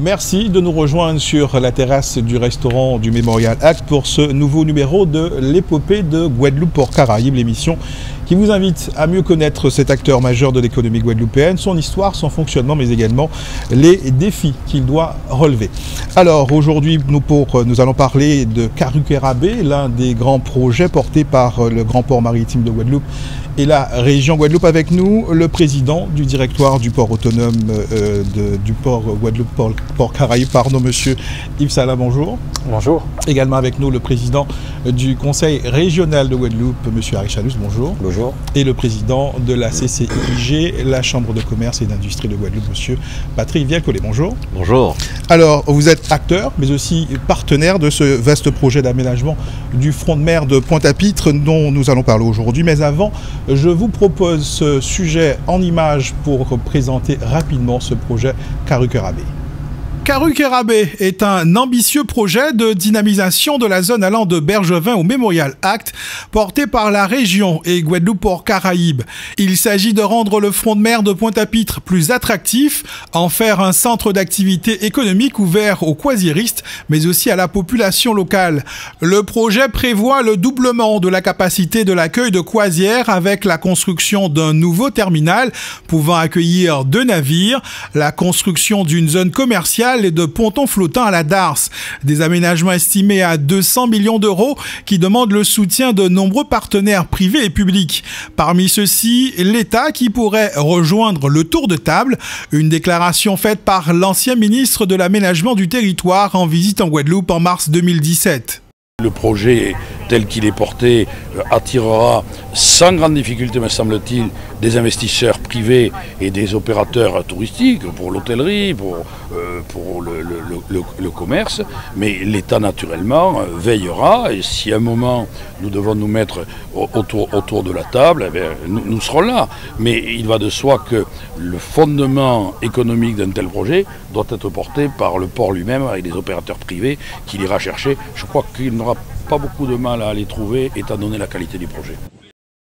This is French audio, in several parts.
Merci de nous rejoindre sur la terrasse du restaurant du Mémorial Act pour ce nouveau numéro de l'épopée de Guadeloupe-Port-Caraïbes, l'émission qui vous invite à mieux connaître cet acteur majeur de l'économie guadeloupéenne, son histoire, son fonctionnement, mais également les défis qu'il doit relever. Alors aujourd'hui, nous allons parler de Karukerabé, l'un des grands projets portés par le Grand Port Maritime de Guadeloupe et la région Guadeloupe. Avec nous, le président du directoire du port autonome du port Guadeloupe-Port-Caraïbes, monsieur Yves Salah, bonjour. Bonjour. Également avec nous, le président du conseil régional de Guadeloupe, monsieur Harry Chalus, bonjour. Bonjour. Et le président de la CCIG, la Chambre de commerce et d'industrie de Guadeloupe, monsieur Patrick Vialcollet, bonjour. Bonjour. Alors, vous êtes acteur, mais aussi partenaire de ce vaste projet d'aménagement du front de mer de Pointe-à-Pitre dont nous allons parler aujourd'hui. Mais avant, je vous propose ce sujet en images pour présenter rapidement ce projet Karukerabé. Karukerabé est un ambitieux projet de dynamisation de la zone allant de Bergevin au Mémorial Act, porté par la région et Guadeloupe-Port-Caraïbes. Il s'agit de rendre le front de mer de Pointe-à-Pitre plus attractif, en faire un centre d'activité économique ouvert aux croisiéristes, mais aussi à la population locale. Le projet prévoit le doublement de la capacité de l'accueil de croisières avec la construction d'un nouveau terminal pouvant accueillir 2 navires, la construction d'une zone commerciale et de pontons flottants à la Darse. Des aménagements estimés à 200 millions d'euros qui demandent le soutien de nombreux partenaires privés et publics. Parmi ceux-ci, l'État qui pourrait rejoindre le tour de table, une déclaration faite par l'ancien ministre de l'Aménagement du Territoire en visite en Guadeloupe en mars 2017. Le projet tel qu'il est porté attirera sans grande difficulté, me semble-t-il, des investisseurs privés et des opérateurs touristiques pour l'hôtellerie, pour le commerce. Mais l'État, naturellement, veillera. Et si à un moment nous devons nous mettre autour de la table, eh bien, nous serons là. Mais il va de soi que le fondement économique d'un tel projet doit être porté par le port lui-même avec des opérateurs privés qu'il ira chercher. Je crois qu'il n'aura pas beaucoup de mal à les trouver étant donné la qualité du projet.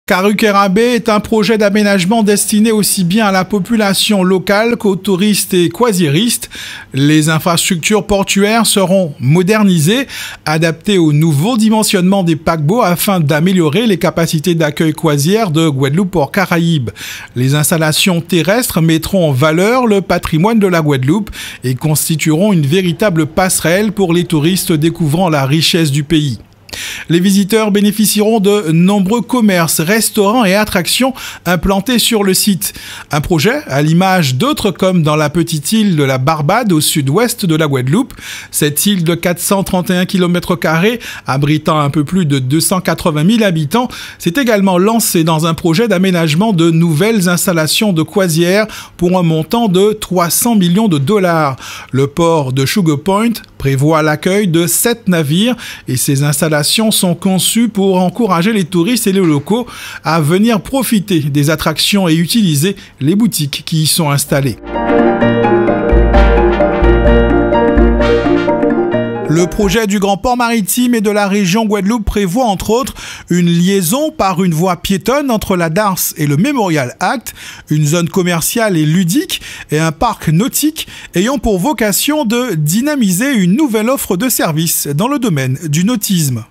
Karukerabé est un projet d'aménagement destiné aussi bien à la population locale qu'aux touristes et croisiéristes. Les infrastructures portuaires seront modernisées, adaptées au nouveau dimensionnement des paquebots afin d'améliorer les capacités d'accueil croisière de Guadeloupe-Port-Caraïbes. Les installations terrestres mettront en valeur le patrimoine de la Guadeloupe et constitueront une véritable passerelle pour les touristes découvrant la richesse du pays. Les visiteurs bénéficieront de nombreux commerces, restaurants et attractions implantés sur le site. Un projet à l'image d'autres comme dans la petite île de la Barbade au sud-ouest de la Guadeloupe. Cette île de 431 km² abritant un peu plus de 280 000 habitants s'est également lancée dans un projet d'aménagement de nouvelles installations de croisières pour un montant de 300 millions de dollars. Le port de Sugar Point prévoit l'accueil de 7 navires et ces installations sont conçues pour encourager les touristes et les locaux à venir profiter des attractions et utiliser les boutiques qui y sont installées. Le projet du Grand Port Maritime et de la région Guadeloupe prévoit entre autres une liaison par une voie piétonne entre la Darse et le Mémorial Act, une zone commerciale et ludique et un parc nautique ayant pour vocation de dynamiser une nouvelle offre de services dans le domaine du nautisme.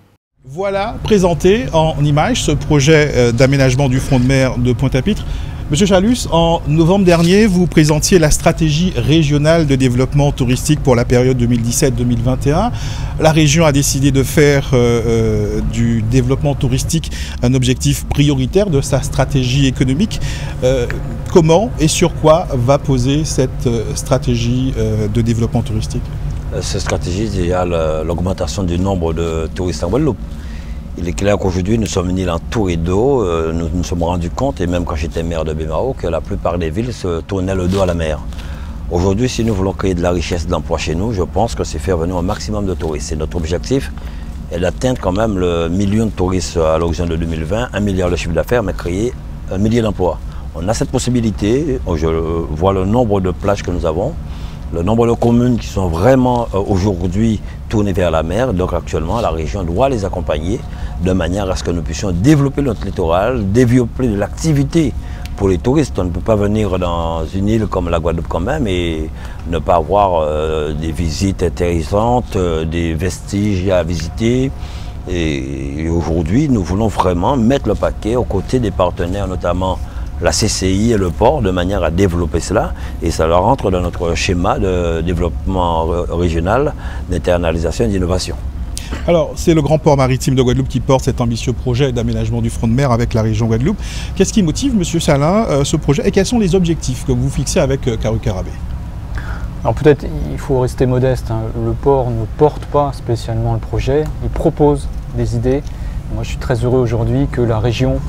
Voilà présenté en images ce projet d'aménagement du front de mer de Pointe-à-Pitre. Monsieur Chalus, en novembre dernier, vous présentiez la stratégie régionale de développement touristique pour la période 2017-2021. La région a décidé de faire du développement touristique un objectif prioritaire de sa stratégie économique. Comment et sur quoi va poser cette stratégie de développement touristique ? Cette stratégie, il y a l'augmentation du nombre de touristes en Guadeloupe. Il est clair qu'aujourd'hui, nous sommes une île entourée d'eau. Nous nous sommes rendus compte, et même quand j'étais maire de Bémao, que la plupart des villes se tournaient le dos à la mer. Aujourd'hui, si nous voulons créer de la richesse d'emploi chez nous, je pense que c'est faire venir un maximum de touristes. C'est notre objectif est d'atteindre quand même le million de touristes à l'horizon de 2020, 1 milliard de chiffre d'affaires, mais créer 1 million d'emplois. On a cette possibilité. Je vois le nombre de plages que nous avons. Le nombre de communes qui sont vraiment aujourd'hui tournées vers la mer. Donc actuellement, la région doit les accompagner de manière à ce que nous puissions développer notre littoral, développer de l'activité pour les touristes. On ne peut pas venir dans une île comme la Guadeloupe quand même et ne pas avoir des visites intéressantes, des vestiges à visiter. Et aujourd'hui, nous voulons vraiment mettre le paquet aux côtés des partenaires, notamment la CCI et le port, de manière à développer cela. Et ça leur rentre dans notre schéma de développement régional, d'internalisation et d'innovation. Alors, c'est le grand port maritime de Guadeloupe qui porte cet ambitieux projet d'aménagement du front de mer avec la région Guadeloupe. Qu'est-ce qui motive, M. Salin, ce projet et quels sont les objectifs que vous fixez avec Karukerabé? Alors peut-être il faut rester modeste, hein. Le port ne porte pas spécialement le projet, il propose des idées. Moi je suis très heureux aujourd'hui que la région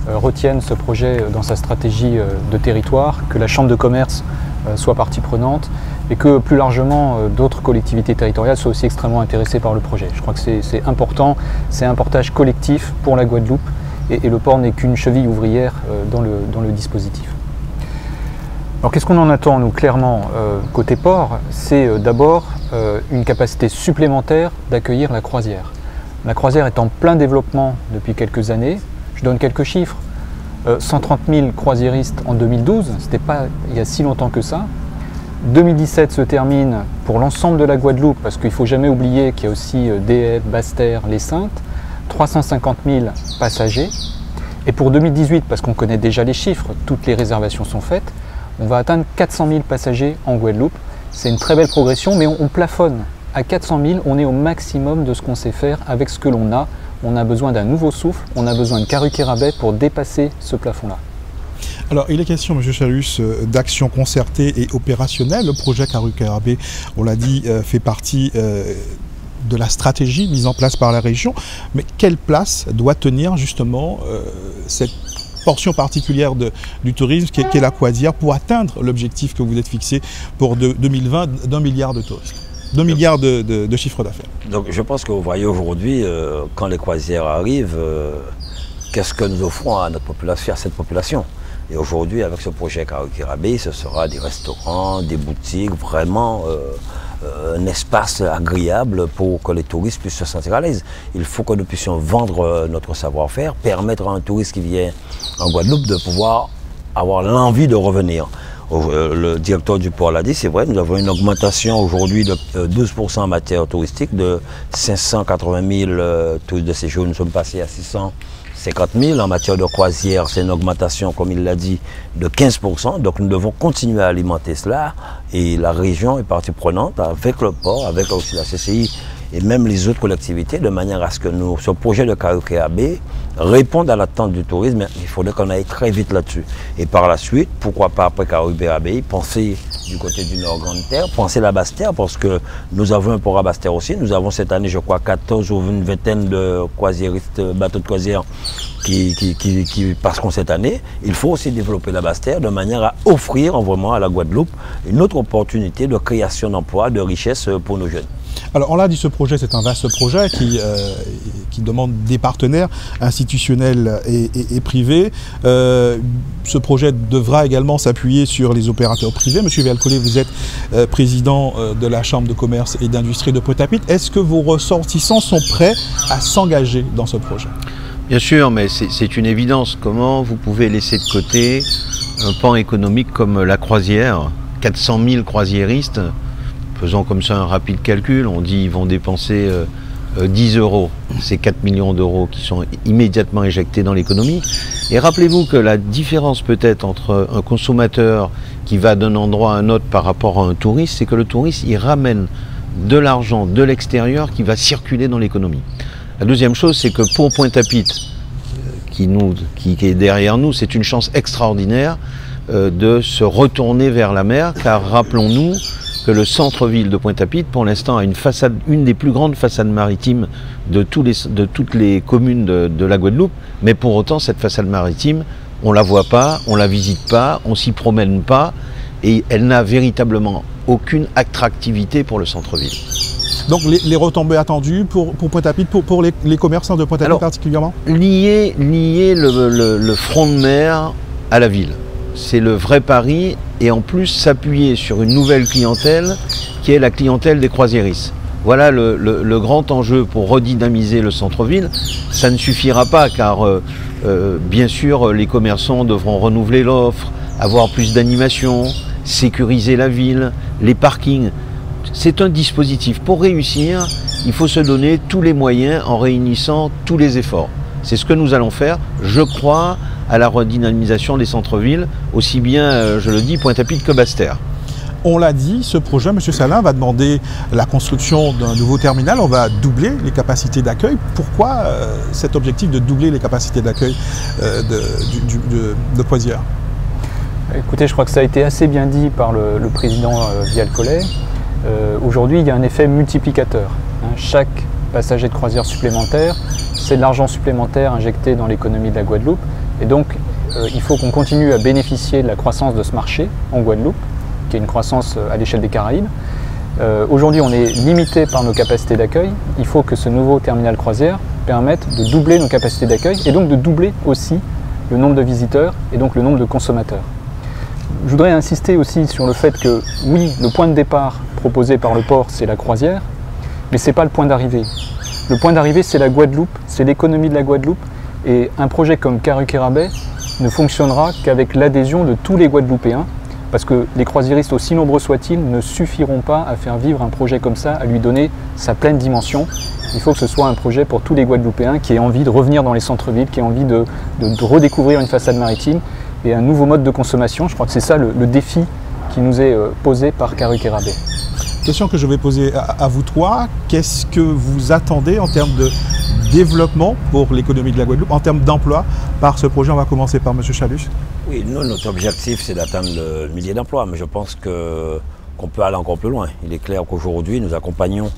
retienne ce projet dans sa stratégie de territoire, que la Chambre de commerce soit partie prenante et que plus largement d'autres collectivités territoriales soient aussi extrêmement intéressées par le projet. Je crois que c'est important, c'est un portage collectif pour la Guadeloupe et le port n'est qu'une cheville ouvrière dans le dispositif. Alors qu'est-ce qu'on en attend, nous, clairement, côté port? C'est d'abord une capacité supplémentaire d'accueillir la croisière. La croisière est en plein développement depuis quelques années. Je donne quelques chiffres. 130 000 croisiéristes en 2012, ce n'était pas il y a si longtemps que ça. 2017 se termine pour l'ensemble de la Guadeloupe, parce qu'il ne faut jamais oublier qu'il y a aussi Dieppe, Basse-Terre, les Saintes, 350 000 passagers. Et pour 2018, parce qu'on connaît déjà les chiffres, toutes les réservations sont faites, on va atteindre 400 000 passagers en Guadeloupe. C'est une très belle progression, mais on plafonne. À 400 000, on est au maximum de ce qu'on sait faire avec ce que l'on a. On a besoin d'un nouveau souffle, on a besoin de Karukerabé pour dépasser ce plafond-là. Alors, il est question, M. Chalus, d'actions concertées et opérationnelles. Le projet Karukerabé, on l'a dit, fait partie de la stratégie mise en place par la région. Mais quelle place doit tenir justement cette portion particulière du tourisme qui est la croisière pour atteindre l'objectif que vous êtes fixé pour 2020 d'1 milliard de touristes, 2 milliards de chiffre d'affaires? Donc je pense que vous voyez aujourd'hui, quand les croisières arrivent, qu'est-ce que nous offrons à notre population, à cette population? Et aujourd'hui, avec ce projet Karukerabé, ce sera des restaurants, des boutiques, vraiment un espace agréable pour que les touristes puissent se sentir à l'aise. Il faut que nous puissions vendre notre savoir-faire, permettre à un touriste qui vient en Guadeloupe de pouvoir avoir l'envie de revenir. Le directeur du port l'a dit, c'est vrai, nous avons une augmentation aujourd'hui de 12% en matière touristique, de 580 000 touristes de séjour, nous sommes passés à 650 000. En matière de croisière, c'est une augmentation, comme il l'a dit, de 15%. Donc nous devons continuer à alimenter cela. Et la région est partie prenante avec le port, avec aussi la CCI et même les autres collectivités, de manière à ce que ce projet de Karukerabé réponde à l'attente du tourisme. Il faudrait qu'on aille très vite là-dessus. Et par la suite, pourquoi pas après Karukerabé, penser du côté du Nord Grande Terre, penser la Basse-Terre, parce que nous avons un port à Basse-Terre aussi. Nous avons cette année, je crois, 14 ou une vingtaine de croisiéristes, bateaux de croisière qui passeront cette année. Il faut aussi développer la Basse-Terre de manière à offrir vraiment à la Guadeloupe une autre opportunité de création d'emplois, de richesse pour nos jeunes. Alors on l'a dit, ce projet, c'est un vaste projet qui demande des partenaires institutionnels et privés. Ce projet devra également s'appuyer sur les opérateurs privés. Monsieur Vialcollet, vous êtes président de la Chambre de commerce et d'industrie de Pointe-à-Pitre. Est-ce que vos ressortissants sont prêts à s'engager dans ce projet? Bien sûr, mais c'est une évidence. Comment vous pouvez laisser de côté un pan économique comme la croisière? 400 000 croisiéristes. Faisons comme ça un rapide calcul, on dit qu'ils vont dépenser 10 euros. C'est 4 millions d'euros qui sont immédiatement éjectés dans l'économie. Et rappelez-vous que la différence peut-être entre un consommateur qui va d'un endroit à un autre par rapport à un touriste, c'est que le touriste, il ramène de l'argent de l'extérieur qui va circuler dans l'économie. La deuxième chose, c'est que pour Pointe-à-Pitre, qui est derrière nous, c'est une chance extraordinaire de se retourner vers la mer, car rappelons-nous que le centre-ville de Pointe-à-Pitre, pour l'instant, a une des plus grandes façades maritimes de toutes les communes de la Guadeloupe, mais pour autant, cette façade maritime, on ne la voit pas, on ne la visite pas, on ne s'y promène pas, et elle n'a véritablement aucune attractivité pour le centre-ville. Donc les retombées attendues pour Pointe-à-Pitre, pour les commerçants de Pointe-à-Pitre particulièrement? Lier le front de mer à la ville. C'est le vrai pari, et en plus s'appuyer sur une nouvelle clientèle qui est la clientèle des croisiéristes. Voilà le grand enjeu pour redynamiser le centre-ville. Ça ne suffira pas, car Bien sûr, les commerçants devront renouveler l'offre, avoir plus d'animation, sécuriser la ville, les parkings. C'est un dispositif. Pour réussir, il faut se donner tous les moyens en réunissant tous les efforts. C'est ce que nous allons faire. Je crois à la redynamisation des centres-villes, aussi bien, je le dis, Pointe-à-Pitre que Basse-Terre. On l'a dit, ce projet, M. Salin, va demander la construction d'un nouveau terminal. On va doubler les capacités d'accueil. Pourquoi cet objectif de doubler les capacités d'accueil de Coisières? Écoutez, je crois que ça a été assez bien dit par le président Vial-Collet. Aujourd'hui, il y a un effet multiplicateur. Chaque passager de croisière supplémentaire, c'est de l'argent supplémentaire injecté dans l'économie de la Guadeloupe. Et donc, il faut qu'on continue à bénéficier de la croissance de ce marché en Guadeloupe, qui est une croissance à l'échelle des Caraïbes. Aujourd'hui, on est limité par nos capacités d'accueil. Il faut que ce nouveau terminal croisière permette de doubler nos capacités d'accueil et donc de doubler aussi le nombre de visiteurs et donc le nombre de consommateurs. Je voudrais insister aussi sur le fait que, oui, le point de départ proposé par le port, c'est la croisière, mais ce n'est pas le point d'arrivée. Le point d'arrivée, c'est la Guadeloupe, c'est l'économie de la Guadeloupe, et un projet comme Caruquera-Baie ne fonctionnera qu'avec l'adhésion de tous les Guadeloupéens, parce que les croisiéristes, aussi nombreux soient-ils, ne suffiront pas à faire vivre un projet comme ça, à lui donner sa pleine dimension. Il faut que ce soit un projet pour tous les Guadeloupéens qui aient envie de revenir dans les centres-villes, qui aient envie de redécouvrir une façade maritime et un nouveau mode de consommation. Je crois que c'est ça le défi qui nous est posé par Caruquera-Baie. Question que je vais poser à vous trois. Qu'est-ce que vous attendez en termes de développement pour l'économie de la Guadeloupe, en termes d'emploi, par ce projet? On va commencer par M. Chalus. Oui, nous, notre objectif, c'est d'atteindre le millier d'emplois, mais je pense qu'on peut aller encore plus loin. Il est clair qu'aujourd'hui, nous accompagnons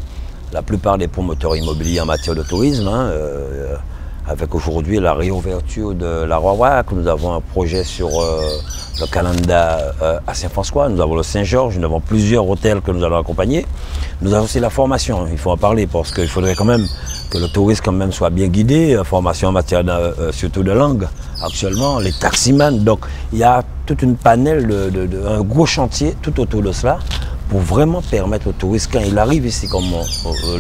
la plupart des promoteurs immobiliers en matière de tourisme, avec aujourd'hui la réouverture de la Roawac. Nous avons un projet sur le Canada à Saint-François, nous avons le Saint-Georges, nous avons plusieurs hôtels que nous allons accompagner. Nous avons aussi la formation, il faut en parler parce qu'il faudrait quand même que le tourisme quand même soit bien guidé, formation en matière surtout de langue actuellement, les taximans. Donc il y a toute une panel, un gros chantier tout autour de cela pour vraiment permettre au touriste, quand il arrive ici, comme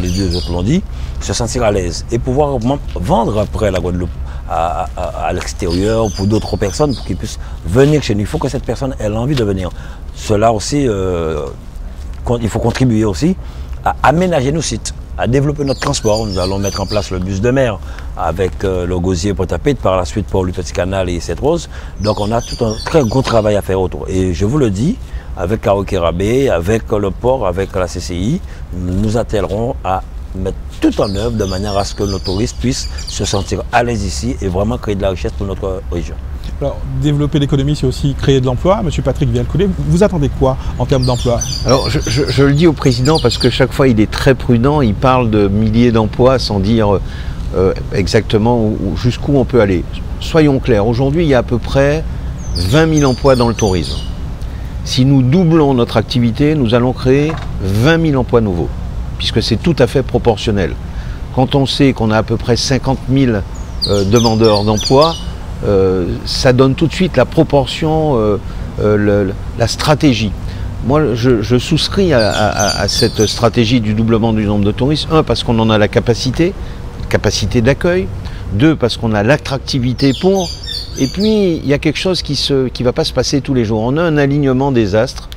les deux autres l'ont dit, se sentir à l'aise et pouvoir vendre après la Guadeloupe à l'extérieur pour d'autres personnes, pour qu'ils puissent venir chez nous. Il faut que cette personne ait l'envie de venir. Cela aussi, il faut contribuer aussi à aménager nos sites, à développer notre transport. Nous allons mettre en place le bus de mer avec le Gosier Pointe-à-Pitre, par la suite pour le Petit Canal et Sept-Roses. Donc on a tout un très gros travail à faire autour. Et je vous le dis, avec Caruquera-Baie, avec le port, avec la CCI, nous attellerons à mettre tout en œuvre de manière à ce que nos touristes puissent se sentir à l'aise ici et vraiment créer de la richesse pour notre région. Alors, développer l'économie, c'est aussi créer de l'emploi. Monsieur Patrick Vial-Collet, vous attendez quoi en termes d'emploi? Alors, je le dis au président parce que chaque fois, il est très prudent. Il parle de milliers d'emplois sans dire exactement jusqu'où on peut aller. Soyons clairs, aujourd'hui, il y a à peu près 20 000 emplois dans le tourisme. Si nous doublons notre activité, nous allons créer 20 000 emplois nouveaux, puisque c'est tout à fait proportionnel. Quand on sait qu'on a à peu près 50 000 demandeurs d'emploi, ça donne tout de suite la proportion, la stratégie. Moi, je souscris à cette stratégie du doublement du nombre de touristes. Un, parce qu'on en a la capacité d'accueil. Deux, parce qu'on a l'attractivité pour. Et puis, il y a quelque chose qui ne va pas se passer tous les jours. On a un alignement des astres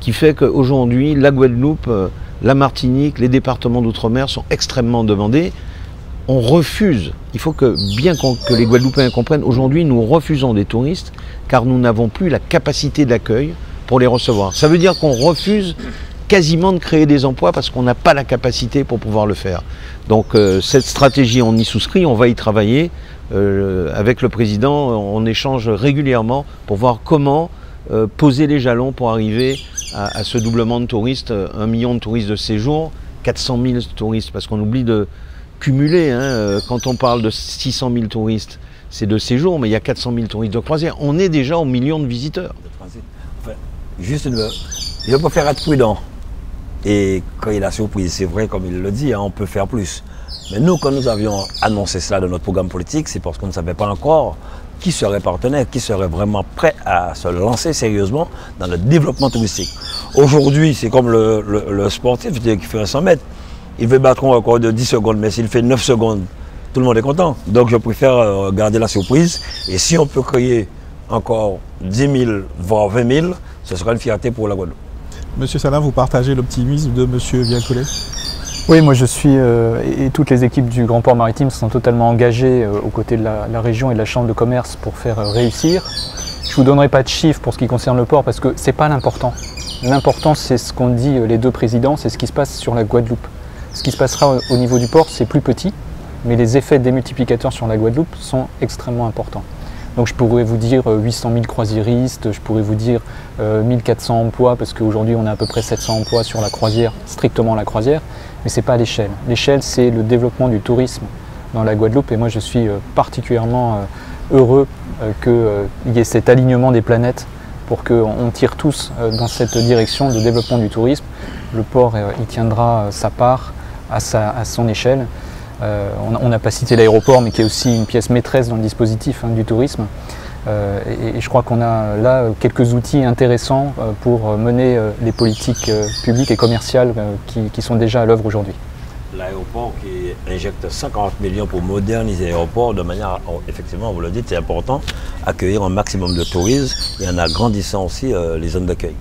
qui fait qu'aujourd'hui, la Guadeloupe, la Martinique, les départements d'outre-mer sont extrêmement demandés. On refuse, il faut que les Guadeloupéens comprennent, aujourd'hui nous refusons des touristes car nous n'avons plus la capacité d'accueil pour les recevoir. Ça veut dire qu'on refuse quasiment de créer des emplois parce qu'on n'a pas la capacité pour pouvoir le faire. Donc cette stratégie, on y souscrit, on va y travailler. Avec le président, on échange régulièrement pour voir comment poser les jalons pour arriver à ce doublement de touristes, 1 million de touristes de séjour, 400 000 touristes, parce qu'on oublie de cumuler, quand on parle de 600 000 touristes, c'est de séjour, mais il y a 400 000 touristes de croisière. On est déjà au million de visiteurs. Enfin, juste je préfère être prudent. Et quand il a surprise, c'est vrai, comme il le dit, on peut faire plus. Mais nous, quand nous avions annoncé cela dans notre programme politique, c'est parce qu'on ne savait pas encore qui serait partenaire, qui serait vraiment prêt à se lancer sérieusement dans le développement touristique. Aujourd'hui, c'est comme le sportif qui fait un 100 mètres. Il veut battre un record de 10 secondes, mais s'il fait 9 secondes tout le monde est content. Donc je préfère garder la surprise. Et si on peut créer encore 10 000, voire 20 000, ce sera une fierté pour la Guadeloupe. Monsieur Salin, vous partagez l'optimisme de Monsieur Vielle-Collet? Oui, moi je suis, et toutes les équipes du Grand Port Maritime sont totalement engagées aux côtés de la région et de la Chambre de commerce pour faire réussir. Je ne vous donnerai pas de chiffres pour ce qui concerne le port parce que ce n'est pas l'important. L'important, c'est ce qu'ont dit les deux présidents, c'est ce qui se passe sur la Guadeloupe. Ce qui se passera au niveau du port, c'est plus petit, mais les effets démultiplicateurs sur la Guadeloupe sont extrêmement importants. Donc je pourrais vous dire 800 000 croisiéristes, je pourrais vous dire 1400 emplois, parce qu'aujourd'hui on a à peu près 700 emplois sur la croisière, strictement la croisière, mais ce n'est pas l'échelle. L'échelle, c'est le développement du tourisme dans la Guadeloupe, et moi je suis particulièrement heureux qu'il y ait cet alignement des planètes pour qu'on tire tous dans cette direction de développement du tourisme. Le port il tiendra sa part à son échelle. On n'a pas cité l'aéroport, mais qui est aussi une pièce maîtresse dans le dispositif du tourisme. Et je crois qu'on a là quelques outils intéressants pour mener les politiques publiques et commerciales qui sont déjà à l'œuvre aujourd'hui. L'aéroport qui injecte 50 millions pour moderniser l'aéroport de manière, effectivement, vous le dites, c'est important, accueillir un maximum de touristes et en agrandissant aussi les zones d'accueil.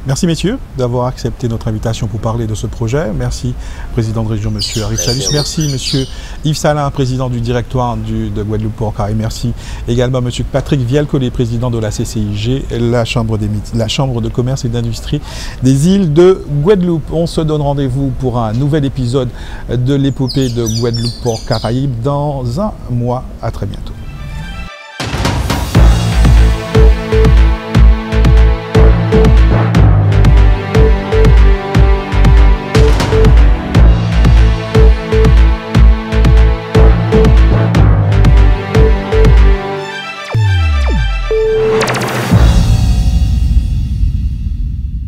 Merci messieurs d'avoir accepté notre invitation pour parler de ce projet. Merci président de région monsieur Arif Chalus. Merci monsieur Yves Salin, président du directoire de Guadeloupe Port Caraïbes. Merci également monsieur Patrick Vielle-Collet, président de la CCIG, la Chambre de commerce et d'industrie des îles de Guadeloupe. On se donne rendez-vous pour un nouvel épisode de l'épopée de Guadeloupe Port Caraïbes dans un mois. À très bientôt.